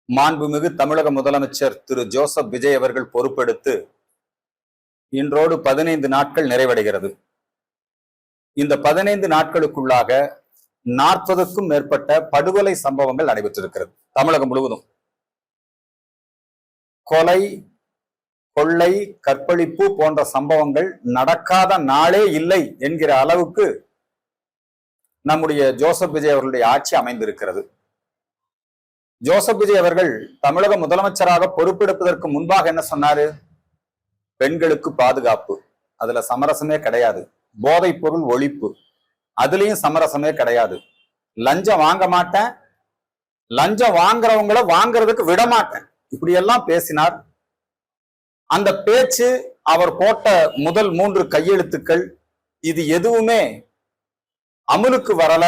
மாண்புமிகு தமிழக முதலமைச்சர் திரு ஜோசப் விஜய் அவர்கள் பொறுப்பெடுத்து இன்றோடு 15 நாட்கள் நிறைவடைகிறது. இந்த 15 நாட்களுக்குள்ளாக 40க்கும் மேற்பட்ட படுகொலை சம்பவங்கள் நடைபெற்றிருக்கிறது. தமிழகம் முழுவதும் கொலை, கொள்ளை, கற்பழிப்பு போன்ற சம்பவங்கள் நடக்காத நாளே இல்லை என்கிற அளவுக்கு நம்முடைய ஜோசப் விஜய் அவர்களுடைய ஆட்சி அமைந்திருக்கிறது. ஜோசப் விஜய் அவர்கள் தமிழக முதலமைச்சராக பொறுப்பெடுப்பதற்கு முன்பாக என்ன சொன்னாரு? பெண்களுக்கு பாதுகாப்பு, அதுல சமரசமே கிடையாது. போதைப் பொருள் ஒழிப்பு, அதுலயும் சமரசமே கிடையாது. லஞ்சம் வாங்க மாட்டேன், லஞ்சம் வாங்குறவங்களை வாங்குறதுக்கு விட மாட்டேன், இப்படி எல்லாம் பேசினார். அந்த பேச்சு, அவர் போட்ட முதல் 3 கையெழுத்துக்கள், இது எதுவுமே அமலுக்கு வரல.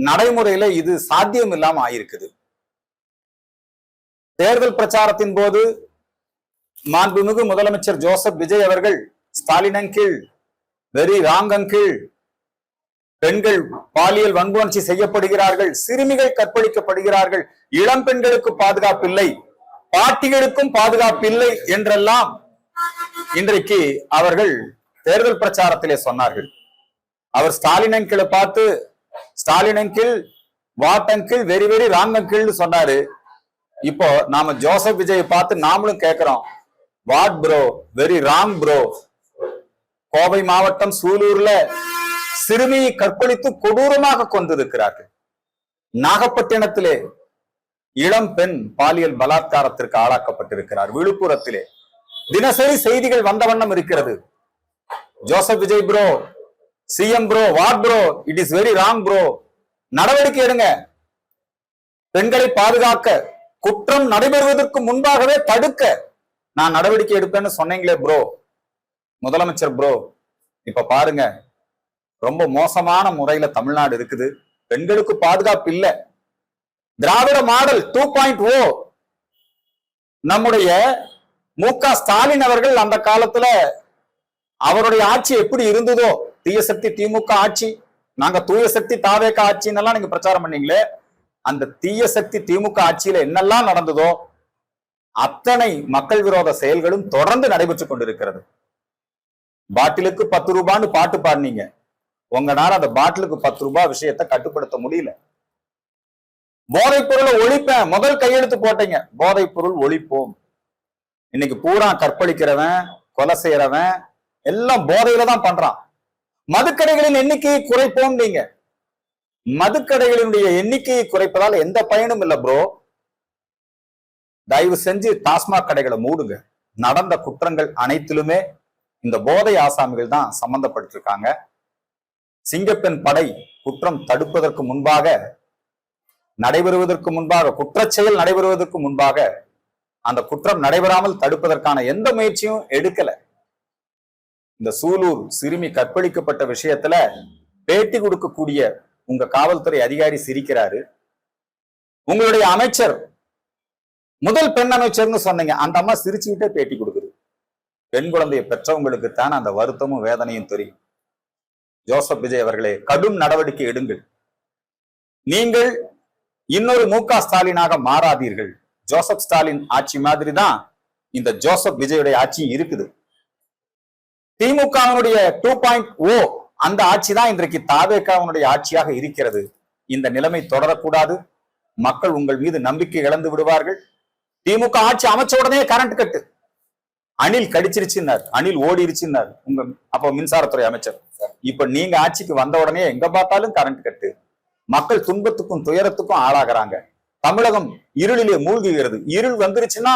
நடைமுறையில இது சாத்தியம் இல்லாம ஆயிருக்குது. தேர்தல் பிரச்சாரத்தின் போது மாண்புமிகு முதலமைச்சர் ஜோசப் விஜய் அவர்கள், Stalin uncle, very wrong uncle, பெண்கள் பாலியல் வன்புணர்ச்சி செய்யப்படுகிறார்கள், சிறுமிகள் கற்பழிக்கப்படுகிறார்கள், இளம் பெண்களுக்கு பாதுகாப்பில்லை, பாட்டிகளுக்கும் பாதுகாப்பில்லை என்றெல்லாம் இன்றைக்கு அவர்கள் தேர்தல் பிரச்சாரத்திலே சொன்னார்கள். அவர் ஸ்டாலின் அங்கிளை பார்த்து, Stalin uncle, what uncle, very very wrong uncle சொன்னாரு. இப்போ நாம ஜோசப் விஜய் பார்த்து நாமளும் கேட்கிறோம், what bro, very wrong bro. Kovai மாவட்டம் சூலூர்ல சிறுமியை கற்பழித்து கொடூரமாக கொண்டிருக்கிறார்கள். நாகப்பட்டினத்திலே இளம் பெண் பாலியல் பலாத்காரத்திற்கு ஆளாக்கப்பட்டிருக்கிறார். விழுப்புரத்திலே தினசரி செய்திகள் வந்த வண்ணம் இருக்கிறது. Joseph Vijay bro, CM bro, what bro, it is very wrong bro, நடவடிக்கை எடுங்க. பெண்களை பாதுகாக்க, குற்றம் நடைபெறுவதற்கு முன்பாகவே தடுக்க நான் நடவடிக்கை எடுப்பேன்னு சொன்னீங்களே ப்ரோ, முதலமைச்சர் ப்ரோ. இப்ப பாருங்க, ரொம்ப மோசமான முறையில தமிழ்நாடு இருக்குது. பெண்களுக்கு பாதுகாப்பு இல்ல. திராவிட மாடல் 2.0 நம்முடைய மு.க. ஸ்டாலின் அவர்கள் அந்த காலத்துல அவருடைய ஆட்சி எப்படி இருந்ததோ, தீய சக்தி திமுக ஆட்சி, நாங்க தூய சக்தி தாவேக ஆட்சின்னு எல்லாம் நீங்க பிரச்சாரம் பண்ணீங்களே, அந்த தீய சக்தி திமுக ஆட்சியில என்னெல்லாம் நடந்ததோ அத்தனை மக்கள் விரோத செயல்களும் தொடர்ந்து நடைபெற்றுக் கொண்டிருக்கிறது. பாட்டிலுக்கு 10 ரூபான்னு பாட்டு பாடினீங்க, உங்களால அந்த பாட்டிலுக்கு 10 ரூபாய் விஷயத்தை கட்டுப்படுத்த முடியல. போதைப் பொருளை ஒழிப்பேன், முதல் கையெழுத்து போட்டீங்க, போதைப் பொருள் ஒழிப்போம். இன்னைக்கு பூரா கற்பழிக்கிறவன், கொலை செய்யறவன் எல்லாம் போதையில தான் பண்றான். மதுக்கடைகளின் எண்ணிக்கையை குறைப்போம். நீங்க மதுக்கடைகளினுடைய எண்ணிக்கையை குறைப்பதால் எந்த பயனும் இல்லை ப்ரோ. தயவு செஞ்சு டாஸ்மாக் கடைகளை மூடுங்க. நடந்த குற்றங்கள் அனைத்திலுமே இந்த போதை ஆசாமிகள் தான் சம்பந்தப்பட்டிருக்காங்க. சிங்கப்பெண் படை குற்றம் தடுப்பதற்கு முன்பாக, நடைபெறுவதற்கு முன்பாக, குற்றச்செயல் நடைபெறுவதற்கு முன்பாக அந்த குற்றம் நடைபெறாமல் தடுப்பதற்கான எந்த முயற்சியும் எடுக்கல. இந்த சூலூர் சிறுமி கற்பழிக்கப்பட்ட விஷயத்துல பேட்டி கொடுக்கக்கூடிய உங்க காவல்துறை அதிகாரி சிரிக்கிறாரு. உங்களுடைய அமைச்சர், முதல் பெண் அமைச்சர்னு சொன்னீங்க, அந்த அம்மா சிரிச்சுக்கிட்டே பேட்டி கொடுக்குது. பெண் குழந்தையை பெற்றவங்களுக்கு தான் அந்த வருத்தமும் வேதனையும் தெரியும். ஜோசப் விஜய் அவர்களே, கடும் நடவடிக்கை எடுங்கள். நீங்கள் இன்னொரு மு.க. ஸ்டாலினாக மாறாதீர்கள். ஜோசப் ஸ்டாலின் ஆட்சி மாதிரி தான் இந்த ஜோசப் விஜயுடைய ஆட்சி இருக்குது. திமுகவினுடைய 2.0 அந்த ஆட்சி தான் இன்றைக்கு தாவேகாவினுடைய ஆட்சியாக இருக்கிறது. இந்த நிலைமை தொடரக்கூடாது. மக்கள் உங்கள் மீது நம்பிக்கை இழந்து விடுவார்கள். திமுக ஆட்சி அமைச்ச உடனே கரண்ட் கட்டு, அணில் கடிச்சிருச்சுன்னார், அணில் ஓடிருச்சுன்னார் உங்க அப்ப மின்சாரத்துறை அமைச்சர். இப்ப நீங்க ஆட்சிக்கு வந்த உடனே எங்க பார்த்தாலும் கரண்ட் கட்டு. மக்கள் துன்பத்துக்கும் துயரத்துக்கும் ஆளாகிறாங்க. தமிழகம் இருளிலே மூழ்குகிறது. இருள் வந்துருச்சுன்னா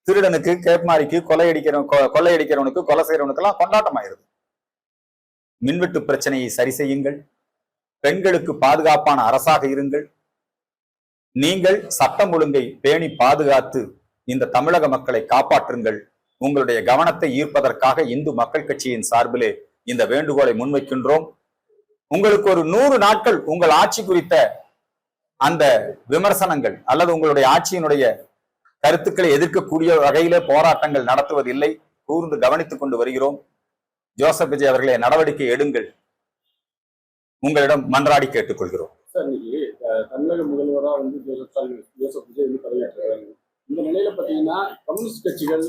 திருடனுக்கு, கேப்மாரிக்கு, கொள்ளையடிக்கிறவனுக்கு, கொலை செய்யறவனுக்கு எல்லாம் கொண்டாட்டம் ஆயிருது. மின்வெட்டு பிரச்சனையை சரி செய்யுங்கள். பெண்களுக்கு பாதுகாப்பான அரசாக இருங்கள். நீங்கள் சட்டம் ஒழுங்கை பேணி பாதுகாத்து இந்த தமிழக மக்களை காப்பாற்றுங்கள். உங்களுடைய கவனத்தை ஈர்ப்பதற்காக இந்து மக்கள் கட்சியின் சார்பிலே இந்த வேண்டுகோளை முன்வைக்கின்றோம். உங்களுக்கு ஒரு 100 நாட்கள் உங்கள் ஆட்சி குறித்த அந்த விமர்சனங்கள் அல்லது உங்களுடைய ஆட்சியினுடைய கருத்துக்களை எதிர்க்கக்கூடிய வகையிலே போராட்டங்கள் நடத்துவதில்லை. கூர்ந்து கவனித்துக் கொண்டு வருகிறோம். ஜோசப் விஜய் அவர்களே, நடவடிக்கை எடுங்கள். உங்களிடம் மன்றாடி கேட்டுக்கொள்கிறோம். சார், இன்னைக்கு தமிழக முதல்வராக ஜோசப் விஜய் பதவியேற்றாங்க. பாத்தீங்கன்னா கம்யூனிஸ்ட் கட்சிகள்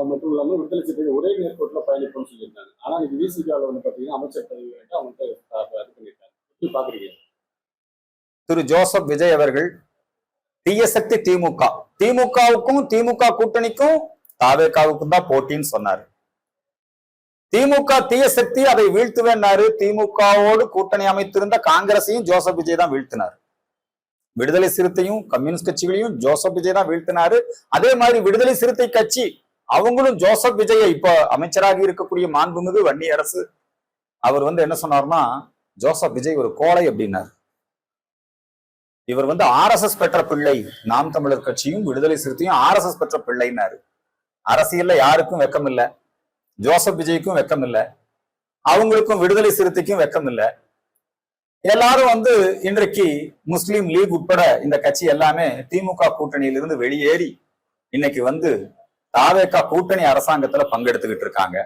மட்டும் இல்லாம விடுதலை சிறுத்தைகள் ஒரே நேர்கோட்டில் பயணிப்போம்னு சொல்லியிருந்தாங்க. ஆனா இது விசிகாவில் வந்து பாத்தீங்கன்னா அமைச்சர் பதவி அவங்கள்ட்ட இது பண்ணியிருக்காங்க. எப்படி பாக்குறீங்க? திரு ஜோசப் விஜய் அவர்கள் தீய சக்தி திமுக, திமுகவுக்கும் திமுக கூட்டணிக்கும் தாவேகாவுக்கும் தான் போட்டின்னு சொன்னாரு. திமுக தீய சக்தி, அதை வீழ்த்துவேன்னாரு. திமுகவோடு கூட்டணி அமைத்திருந்த காங்கிரஸையும் ஜோசப் விஜய் தான் வீழ்த்தினார். விடுதலை சிறுத்தையும் கம்யூனிஸ்ட் கட்சிகளையும் ஜோசப் விஜய் தான் வீழ்த்தினாரு. அதே மாதிரி விடுதலை சிறுத்தை கட்சி அவங்களும் ஜோசப் விஜயை இப்ப அமைச்சராக இருக்கக்கூடிய மாண்புமிகு வன்னியரசு அவர் வந்து என்ன சொன்னார்னா, ஜோசப் விஜய் ஒரு கோழை அப்படின்னாரு. இவர் வந்து RSS பெற்ற பிள்ளை, நாம் தமிழர் கட்சியும் விடுதலை சிறுத்தையும் RSS பெற்ற பிள்ளைன்னாரு. அரசியல்ல யாருக்கும் வெக்கம் இல்ல, ஜோசப் விஜய்க்கும் வெக்கம் இல்ல, அவங்களுக்கும் விடுதலை சிறுத்தைக்கும் வெக்கம் இல்ல. எல்லாரும் வந்து இன்றைக்கு முஸ்லீம் லீக் உட்பட இந்த கட்சி எல்லாமே திமுக கூட்டணியிலிருந்து வெளியேறி இன்னைக்கு வந்து தாவேகா கூட்டணி அரசாங்கத்துல பங்கெடுத்துக்கிட்டு இருக்காங்க.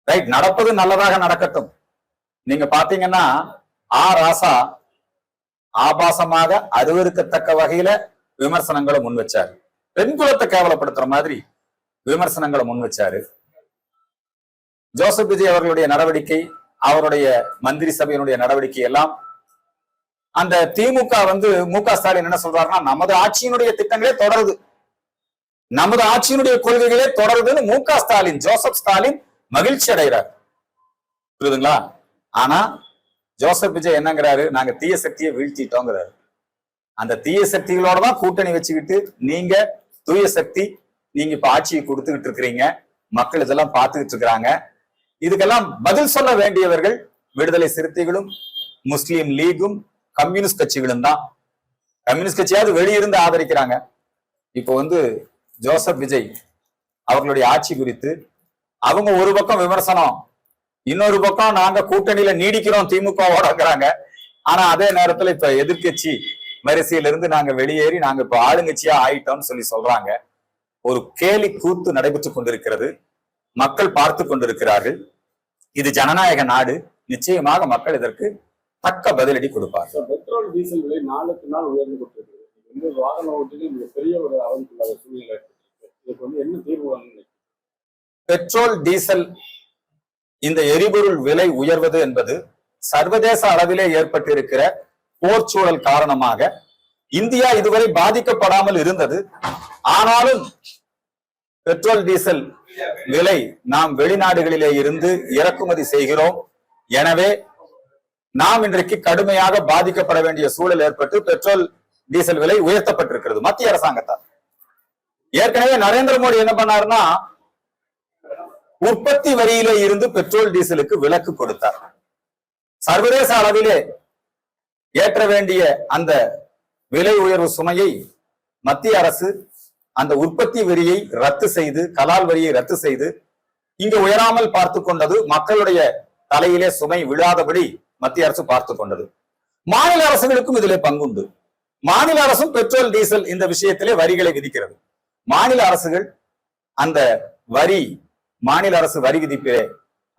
ரைட், நடப்பது நல்லதாக நடக்கட்டும். நீங்க பாத்தீங்கன்னா ராசா ஆபாசமாக அருவருக்கத்தக்க வகையில விமர்சனங்களை முன் வச்சாரு. பெண் குலத்தை கேவலப்படுத்துற மாதிரி விமர்சனங்களை முன் வச்சாரு. ஜோசப் விஜய் அவர்களுடைய நடவடிக்கை, அவருடைய மந்திரி சபையினுடைய நடவடிக்கை எல்லாம் அந்த திமுக வந்து மு.க. ஸ்டாலின் என்ன சொல்றாருன்னா, நமது ஆட்சியினுடைய திட்டங்களே தொடருது, நமது ஆட்சியினுடைய கொள்கைகளே தொடருதுன்னு மு.க. ஸ்டாலின், ஜோசப் ஸ்டாலின் மகிழ்ச்சி அடைகிறார். புரியுதுங்களா? ஆனா ஜோசப் விஜய் என்னங்கிறாரு, நாங்க தீய சக்தியை வீழ்த்திட்டோங்கிறாரு. அந்த தீய சக்திகளோட தான் கூட்டணி வச்சுக்கிட்டு நீங்க தூய சக்தி, நீங்க இப்ப ஆட்சியை கொடுத்துக்கிட்டு இருக்கிறீங்க, மக்கள் இதெல்லாம் பார்த்துக்கிட்டு இருக்கிறாங்க. இதுக்கெல்லாம் பதில் சொல்ல வேண்டியவர்கள் விடுதலை சிறுத்தைகளும் முஸ்லீம் லீகும் கம்யூனிஸ்ட் கட்சிகளும் தான். கம்யூனிஸ்ட் கட்சியாவது வெளியிருந்து ஆதரிக்கிறாங்க. இப்போ வந்து ஜோசப் விஜய் அவர்களுடைய ஆட்சி குறித்து அவங்க ஒரு பக்கம் விமர்சனம், இன்னொரு பக்கம் நாங்க கூட்டணியில நீடிக்கிறோம் திமுகவோடங்கிறாங்க. ஆனா அதே நேரத்துல இப்ப எதிர்கட்சி வரிசையில இருந்து நாங்க வெளியேறி நாங்க இப்ப ஆளுங்கட்சியா ஆயிட்டோம்னு சொல்லி சொல்றாங்க. ஒரு கேலி கூத்து நடைபெற்றுக் கொண்டிருக்கிறது, மக்கள் பார்த்து கொண்டிருக்கிறார்கள். இது ஜனநாயக நாடு, நிச்சயமாக மக்கள் இதற்கு தக்க பதிலடி கொடுப்பார்கள். பெட்ரோல் டீசல் விலை நாளுக்கு நாள் உயர்ந்து கொண்டிருக்கிறது. வாகன ஓட்டுகள் பெரிய ஒரு அவனுக்குள்ள சூழ்நிலை, இதுக்கு வந்து என்ன தீர்வு வாங்க? பெட்ரோல் டீசல் இந்த எரிபொருள் விலை உயர்வது என்பது சர்வதேச அளவிலே ஏற்பட்டிருக்கிற போர் சூழல் காரணமாக இந்தியா இதுவரை பாதிக்கப்படாமல் இருந்தது. ஆனாலும் பெட்ரோல் டீசல் விலை நாம் வெளிநாடுகளிலே இருந்து இறக்குமதி செய்கிறோம். எனவே நாம் இன்றைக்கு கடுமையாக பாதிக்கப்பட வேண்டிய சூழல் ஏற்பட்டு பெட்ரோல் டீசல் விலை உயர்த்தப்பட்டிருக்கிறது மத்திய அரசாங்கத்தால். ஏற்கனவே நரேந்திர மோடி என்ன பண்ணாருன்னா, உற்பத்தி வரியிலே இருந்து பெட்ரோல் டீசலுக்கு விலக்கு கொடுத்தார். சர்வதேச அளவிலே ஏற்ற வேண்டிய அந்த விலை உயர்வு சுமையை மத்திய அரசு அந்த உற்பத்தி வரியை ரத்து செய்து, கலால் வரியை ரத்து செய்து இங்கு உயராமல் பார்த்து கொண்டது. மக்களுடைய தலையிலே சுமை விழாதபடி மத்திய அரசு பார்த்து கொண்டது. மாநில அரசுகளுக்கும் இதிலே பங்குண்டு. மாநில அரசும் பெட்ரோல் டீசல் இந்த விஷயத்திலே வரிகளை விதிக்கிறது. மாநில அரசுகள் அந்த வரி, மாநில அரசு வரி விதிப்பிலே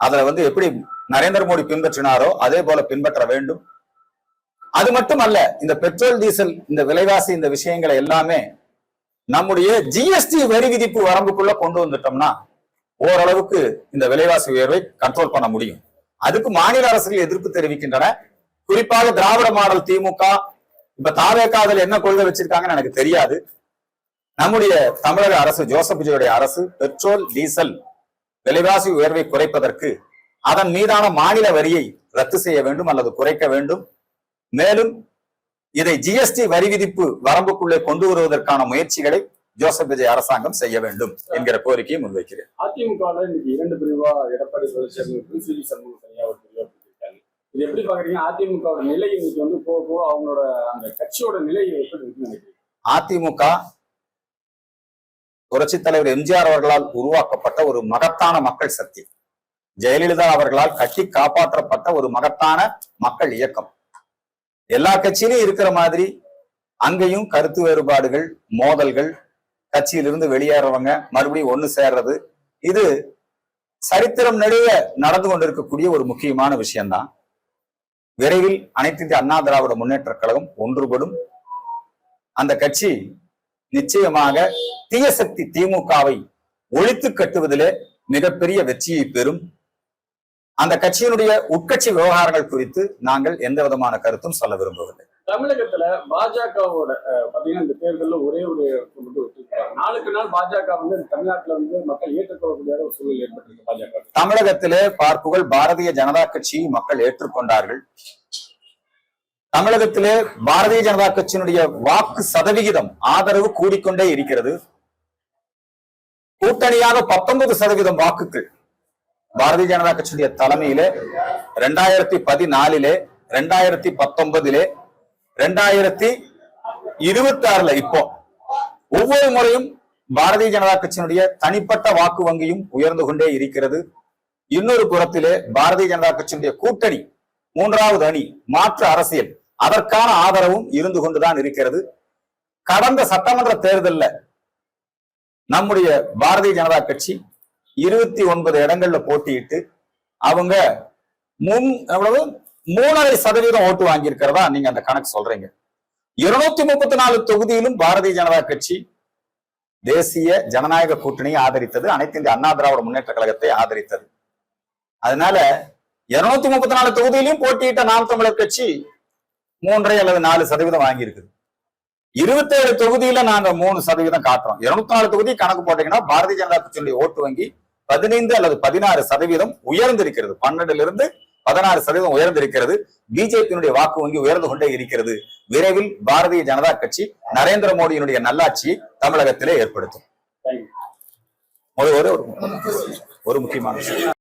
அதுல வந்து எப்படி நரேந்திர மோடி பின்பற்றினாரோ அதே போல பின்பற்ற வேண்டும். அது மட்டுமல்ல, இந்த பெட்ரோல் டீசல் இந்த விலைவாசி இந்த விஷயங்களை எல்லாமே நம்முடைய ஜிஎஸ்டி வரி விதிப்பு வரம்புக்குள்ள கொண்டு வந்துட்டோம்னா ஓரளவுக்கு இந்த விலைவாசி உயர்வை கண்ட்ரோல் பண்ண முடியும். அதுக்கு மாநில அரசுகள் எதிர்ப்பு தெரிவிக்கின்றன. குறிப்பாக திராவிட மாடல் திமுக, இப்ப தாவேகாவில் என்ன கொள்கை வச்சிருக்காங்கன்னு எனக்கு தெரியாது. நம்முடைய தமிழக அரசு, ஜோசப் விஜயுடைய அரசு பெட்ரோல் டீசல் விலைவாசி உயர்வை குறைப்பதற்கு அதன் மீதான மாநில வரியை ரத்து செய்ய வேண்டும் அல்லது குறைக்க வேண்டும். மேலும் இதை ஜிஎஸ்டி வரி விதிப்பு வரம்புக்குள்ளே கொண்டு வருவதற்கான முயற்சிகளை ஜோசப் விஜய் அரசாங்கம் செய்ய வேண்டும் என்கிற கோரிக்கையை முன்வைக்கிறேன். அதிமுக இன்னைக்கு 2 பிரிவா எடப்பாடி பழனிசாமி சிவி சண்முகம் தனியா ஒரு பிரிவா பிரிச்சிருக்காங்க. இது எப்படி பாக்குறீங்க? அதிமுக நிலை இன்னைக்கு வந்து போக போக அவங்களோட அந்த கட்சியோட நிலை எப்படி இருக்குன்னு நினைக்கிறீங்க? அதிமுக புரட்சி தலைவர் எம்ஜிஆர் அவர்களால் உருவாக்கப்பட்ட ஒரு மகத்தான மக்கள் சக்தி, ஜெயலலிதா அவர்களால் கட்டி காப்பாற்றப்பட்ட ஒரு மகத்தான மக்கள் இயக்கம். எல்லா கட்சியிலும் இருக்கிற மாதிரி அங்கேயும் கருத்து வேறுபாடுகள், மோதல்கள், கட்சியிலிருந்து வெளியேறவங்க மறுபடியும் ஒண்ணு சேர்றது, இது சரித்திரம் நடுவே நடந்து கொண்டிருக்கக்கூடிய ஒரு முக்கியமான விஷயம்தான். விரைவில் அனைத்து இந்திய அண்ணா திராவிட முன்னேற்ற கழகம் ஒன்றுபடும். அந்த கட்சி நிச்சயமாக தீய சக்தி திமுகவை ஒழித்து கட்டுவதிலே மிகப்பெரிய வெற்றியை பெறும். அந்த கட்சியினுடைய உட்கட்சி விவகாரங்கள் குறித்து நாங்கள் எந்த விதமான கருத்தும் சொல்ல விரும்பவில்லை. தமிழகத்துல பாஜகவோட பாத்தீங்கன்னா இந்த தேர்தலில் ஒரே ஒரு மட்டும் வச்சிருக்காங்க. நாளுக்கு நாள் பாஜக வந்து தமிழ்நாட்டுல வந்து மக்கள் ஏற்றுக்கொள்ளக்கூடிய ஒரு சூழல் ஏற்பட்டிருக்கு. பாஜக தமிழகத்திலே பார்ப்புகள் பாரதிய ஜனதா கட்சியை மக்கள் ஏற்றுக்கொண்டார்கள். தமிழகத்திலே பாரதிய ஜனதா கட்சியினுடைய வாக்கு சதவிகிதம் ஆதரவு கூடிக்கொண்டே இருக்கிறது. கூட்டணியாக 19% வாக்குகள் பாரதிய ஜனதா கட்சியுடைய தலைமையிலே 2014, 2019, 2026 இப்போ ஒவ்வொரு முறையும் பாரதிய ஜனதா கட்சியினுடைய தனிப்பட்ட வாக்கு வங்கியும் உயர்ந்து கொண்டே இருக்கிறது. இன்னொரு புறத்திலே பாரதிய ஜனதா கட்சியினுடைய கூட்டணி 3வது அணி மாற்று அரசியல் அதற்கான ஆதரவும் இருந்து கொண்டுதான் இருக்கிறது. கடந்த சட்டமன்ற தேர்தலில் நம்முடைய பாரதிய ஜனதா கட்சி 29 இடங்கள்ல போட்டியிட்டு அவங்க 3.5% ஓட்டு வாங்கியிருக்கிறதா நீங்க அந்த கணக்கு சொல்றீங்க. 234 தொகுதியிலும் பாரதிய ஜனதா கட்சி தேசிய ஜனநாயக கூட்டணியை ஆதரித்தது, அனைத்து இந்திய அண்ணா திராவிட முன்னேற்ற கழகத்தை ஆதரித்தது. அதனால 234 தொகுதியிலும் போட்டியிட்ட நாம் தமிழர் கட்சி 3 அல்லது 4% வாங்கியிருக்குது. 27 தொகுதியில நாங்க 3% காட்டுறோம். 204 தொகுதி கணக்கு போட்டீங்கன்னா பாரதிய ஜனதா கட்சியினுடைய ஓட்டு வங்கி 15 அல்லது 16% உயர்ந்திருக்கிறது. 12லிருந்து 16% உயர்ந்திருக்கிறது. பிஜேபியினுடைய வாக்கு வங்கி உயர்ந்து கொண்டே இருக்கிறது. விரைவில் பாரதிய ஜனதா கட்சி நரேந்திர மோடியினுடைய நல்லாட்சியை தமிழகத்திலே ஏற்படுத்தும். ஒரு முக்கியமான விஷயம்.